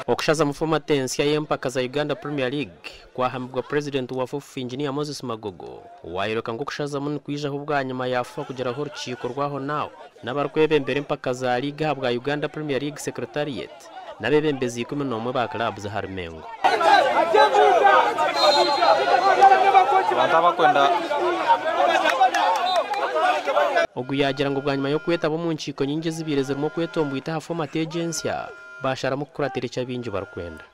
Okushaza mu former tense ya y'empaka za Uganda Premier League kwahambwa president wa FUF Engineer Moses Magogo wayiruka ngo kushaza mu kwijaho bwanyuma yafa kugeraho urukiko rwaho nawo n'abarwebembere empaka za Liga habwa Uganda Premier League Secretariat n'abebembezi 11 ba club za Harmengo Ogu yagira ngo bwanyuma yo kweta bo mu nciko nyingi zibire zirimo kwetomba ita format agency bashara mu kuratira cyabinji barkwenda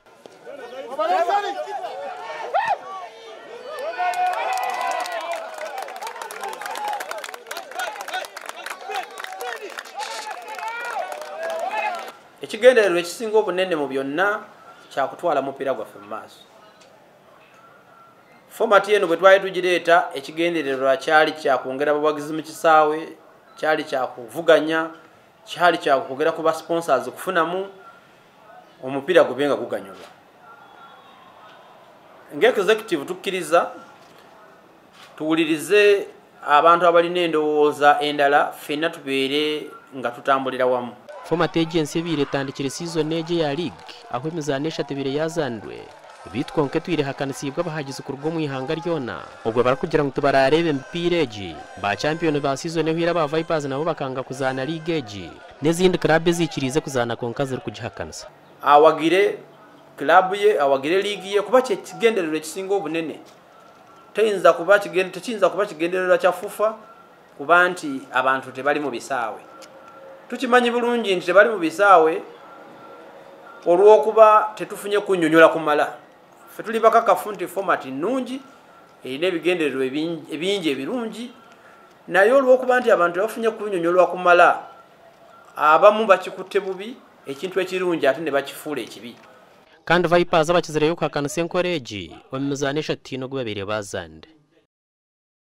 Ekigendererwa ekisinga obunene mu byonna kya kutwala mupira gwaffe mu maaso. Format yeno bwe twali tugireeta ekigendererwa kyali kya kwongera abawagizi mu kisaawe, kyali kya kuvuganya, kyali kya kwogera ku ba sponsors kufunamu omupira gubenga guganyulwa. Ng'executive tukkiriza tuwulirize abantu abalina endowooza endala ffenna tubeere nga tutambulira wamu. Format agency biretandikire season eje ya league aho imizanisha tebire yazandwe bitwa nke twire hakanisibwa bahagize ku rugo mu ihanga ryona ubwo barakugira ngo tubararebe mpira eje ba champion ba season ehira ba Vipers nabo bakanga kuzana league eje n'izindi club zikirize kuzana konka ziri kugihakanisa awagire club ye awagire league ye kuba kigenderero ekisinga obunene tayinza kuba kigenderero kya FUFA kuba nti abantu tebali mu bisaawe tukimanyi bulungi nti tebali mu bisaawe olw'okuba tetufunye kunnyonnyola kumala ffe tuli bakakafu nti format nnungi erina ebigendererwa ebingi ebirungi naye olw'okuba nti abantu tebafunye kunnyonnyolwa kumala abamu bakikutte bubi ekintu ekirungi ate ne bakifuula ekibi kandi Vipers abakizireyo kuhakanisa enkoreji omuzanisha tino gwabere bazande